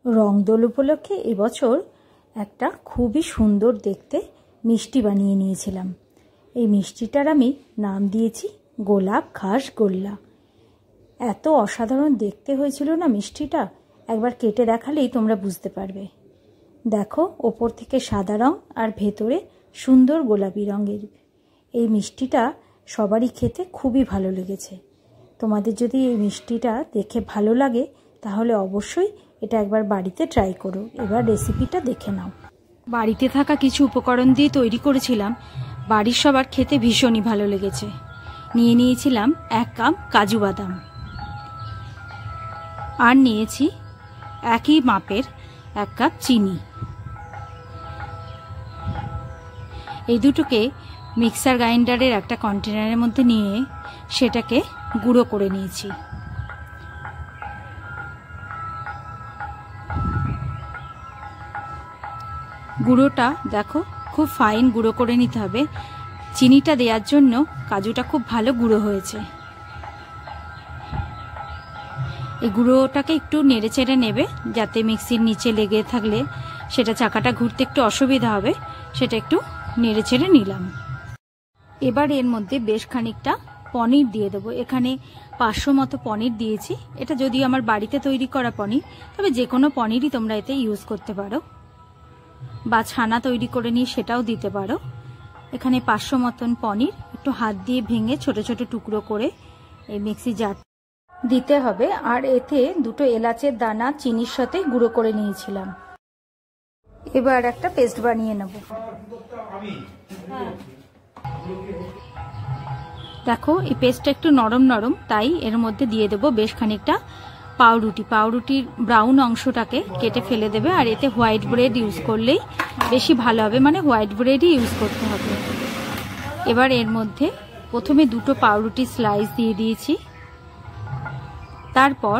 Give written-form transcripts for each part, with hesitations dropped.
রংদোল উপলক্ষে এবছর একটা খুবই সুন্দর দেখতে মিষ্টি বানিয়ে নিয়েছিলাম। এই মিষ্টিটার আমি নাম দিয়েছি গোলাপ ঘাস গোল্লা। এত অসাধারণ দেখতে হয়েছিল না মিষ্টিটা, একবার কেটে দেখালেই তোমরা বুঝতে পারবে। দেখো, ওপর থেকে সাদা রং আর ভেতরে সুন্দর গোলাপি রঙের। এই মিষ্টিটা সবারই খেতে খুবই ভালো লেগেছে। তোমাদের যদি এই মিষ্টিটা দেখে ভালো লাগে তাহলে অবশ্যই এটা একবার বাড়িতে ট্রাই করো। এবার রেসিপিটা দেখে নাও। বাড়িতে থাকা কিছু উপকরণ দিয়ে তৈরি করেছিলাম, বাড়ির সবার খেতে ভীষণই ভালো লেগেছে। নিয়ে নিয়েছিলাম 1 কাপ কাজু বাদাম, আর নিয়েছি একই মাপের 1 কাপ চিনি। এই দুটোকে মিক্সার গ্রাইন্ডারের একটা কন্টেনারের মধ্যে নিয়ে সেটাকে গুঁড়ো করে নিয়েছি। গুঁড়োটা দেখো খুব ফাইন গুঁড়ো করে নিতে হবে। চিনিটা দেওয়ার জন্য কাজুটা খুব ভালো গুঁড়ো হয়েছে। এই গুঁড়োটাকে একটু নেড়ে চেড়ে নেবে, যাতে মিক্সির নিচে লেগে থাকলে সেটা চাকাটা ঘুরতে একটু অসুবিধা হবে। সেটা একটু নেড়ে চেড়ে নিলাম। এবার এর মধ্যে বেশ খানিকটা পনির দিয়ে দেবো। এখানে 500 মতো পনির দিয়েছি। এটা যদি আমার বাড়িতে তৈরি করা পনির, তবে যে কোনো পনিরই তোমরা এতে ইউজ করতে পারো, বা ছানা তৈরি করে নিয়ে সেটাও দিতে পারো। এখানে 500 মতন পনির একটু হাত দিয়ে ভেঙে ছোট ছোট টুকরো করে এই মিক্সি জার দিতে হবে। আর এতে 2টো এলাচের দানা চিনির সাথে গুঁড়ো করে নিয়েছিলাম। এবার একটা পেস্ট বানিয়ে নেব। দেখো, এই পেস্টটা একটু নরম নরম, তাই এর মধ্যে দিয়ে দেবো বেশ খানিকটা পাউরুটি। পাউরুটির ব্রাউন অংশটাকে কেটে ফেলে দেবে। আর এতে হোয়াইট ব্রেড ইউজ করলেই বেশি ভালো হবে, মানে হোয়াইট ব্রেডই ইউজ করতে হবে। এবার এর মধ্যে প্রথমে 2টো পাউরুটি স্লাইস দিয়ে দিয়েছি। তারপর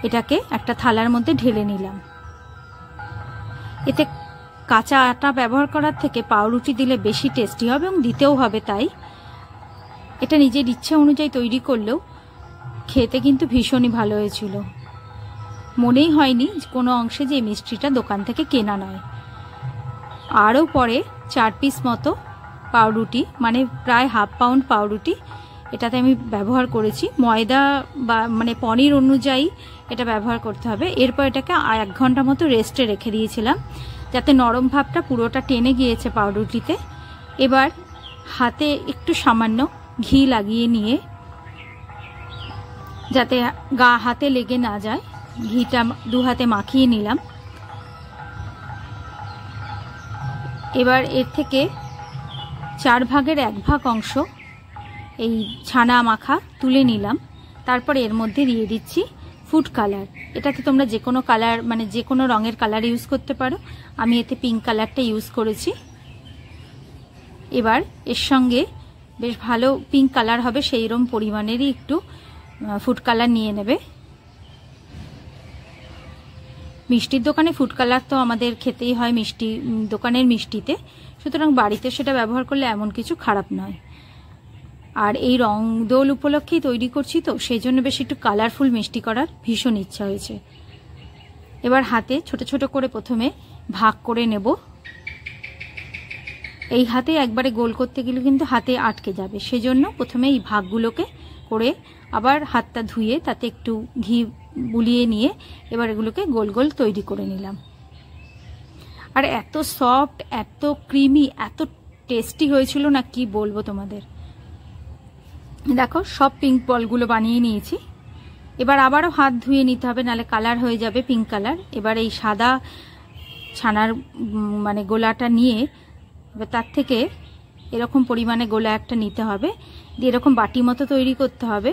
এটাকে একটা থালার মধ্যে ঢেলে নিলাম। এতে কাঁচা আটা ব্যবহার করার থেকে পাউরুটি দিলে বেশি টেস্টি হবে এবং দিতেও হবে। তাই এটা নিজের ইচ্ছে অনুযায়ী তৈরি করলেও খেতে কিন্তু ভীষণই ভালো হয়েছিল। মনেই হয়নি কোনো অংশে যে মিষ্টিটা দোকান থেকে কেনা নয়। আরও পরে 4 পিস মতো পাউরুটি, মানে প্রায় ½ পাউন্ড পাউরুটি এটাতে আমি ব্যবহার করেছি। ময়দা বা মানে পনির অনুযায়ী এটা ব্যবহার করতে হবে। এরপর এটাকে 1 ঘন্টা মতো রেস্টে রেখে দিয়েছিলাম, যাতে নরম ভাবটা পুরোটা টেনে গিয়েছে পাউরুটিতে। এবার হাতে একটু সামান্য ঘি লাগিয়ে নিয়ে, যাতে হাতে লেগে না যায়, ঘিটা 2 হাতে মাখিয়ে নিলাম। এবার এর থেকে 4 ভাগের 1 ভাগ অংশ এই ছানা মাখা তুলে নিলাম। তারপর এর মধ্যে দিয়ে দিচ্ছি ফুড কালার। এটাতে তোমরা যে কোনো কালার, মানে যে কোনো রঙের কালার ইউজ করতে পারো। আমি এতে পিঙ্ক কালারটা ইউজ করেছি। এবার এর সঙ্গে বেশ ভালো পিঙ্ক কালার হবে সেই রকম পরিমাণেরই একটু ফুড কালার নিয়ে নেবে। মিষ্টির দোকানে ফুড কালার তো আমাদের খেতেই হয় মিষ্টি দোকানের মিষ্টিতে, সুতরাং বাড়িতে সেটা ব্যবহার করলে এমন কিছু খারাপ নয়। আর এই রং দোল উপলক্ষেই তৈরি করছি, তো সেই জন্য বেশ একটু কালারফুল মিষ্টি করার ভীষণ ইচ্ছা হয়েছে। এবার হাতে ছোট ছোট করে প্রথমে ভাগ করে নেব। এই হাতে একবারে গোল করতে গেলে কিন্তু হাতে আটকে যাবে, সেজন্য প্রথমে এই ভাগগুলোকে করে আবার হাতটা ধুয়ে তাতে একটু ঘি বুলিয়ে নিয়ে এবার এগুলোকে গোল গোল তৈরি করে নিলাম। আর এত সফট, এত ক্রিমি, এত টেস্টি হয়েছিল না, কি বলবো তোমাদের। দেখো, সব পিঙ্ক বলগুলো বানিয়ে নিয়েছি। এবার আবারও হাত ধুয়ে নিতে হবে, নাহলে কালার হয়ে যাবে পিঙ্ক কালার। এবার এই সাদা ছানার মানে গোলাটা নিয়ে এবার তার থেকে এরকম পরিমাণে গোলা একটা নিতে হবে, দিয়ে এরকম বাটি মতো তৈরি করতে হবে,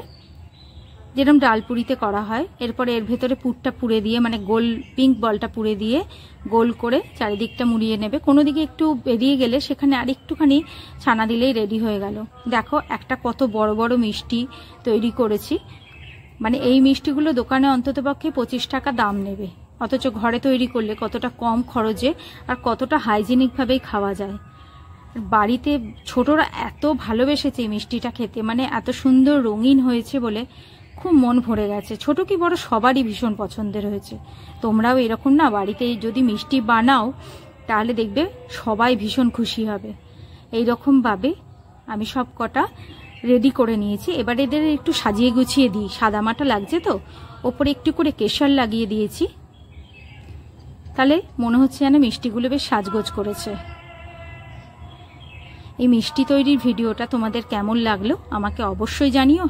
যেরকম ডালপুরিতে করা হয়। এরপরে এর ভেতরে পুরটা পুরে দিয়ে, মানে গোল পিঙ্ক বলটা পুরে দিয়ে গোল করে চারিদিকটা মুড়িয়ে নেবে। কোনো দিকে একটু বেরিয়ে গেলে সেখানে আর একটুখানি ছানা দিলেই রেডি হয়ে গেল। দেখো, একটা কত বড় বড় মিষ্টি তৈরি করেছি। মানে এই মিষ্টিগুলো দোকানে অন্ততপক্ষে 25 টাকা দাম নেবে, অথচ ঘরে তৈরি করলে কতটা কম খরচে আর কতটা হাইজিনিকভাবেই খাওয়া যায়। বাড়িতে ছোটরা এত ভালোবেসেছে এই মিষ্টিটা খেতে, মানে এত সুন্দর রঙিন হয়েছে বলে খুব মন ভরে গেছে। ছোট কি বড় সবারই ভীষণ পছন্দের হয়েছে। তোমরাও এরকম না বাড়িতে যদি মিষ্টি বানাও তাহলে দেখবে সবাই ভীষণ খুশি হবে। এইরকমভাবে আমি সব কটা রেডি করে নিয়েছি। এবার এদের একটু সাজিয়ে গুছিয়ে দিই, সাদামাটা লাগছে তো, ওপরে একটু করে কেশর লাগিয়ে দিয়েছি, তাহলে মনে হচ্ছে যেন মিষ্টিগুলো বেশ সাজগোজ করেছে। এই মিষ্টি তৈরির ভিডিওটা তোমাদের কেমন লাগলো আমাকে অবশ্যই জানিও।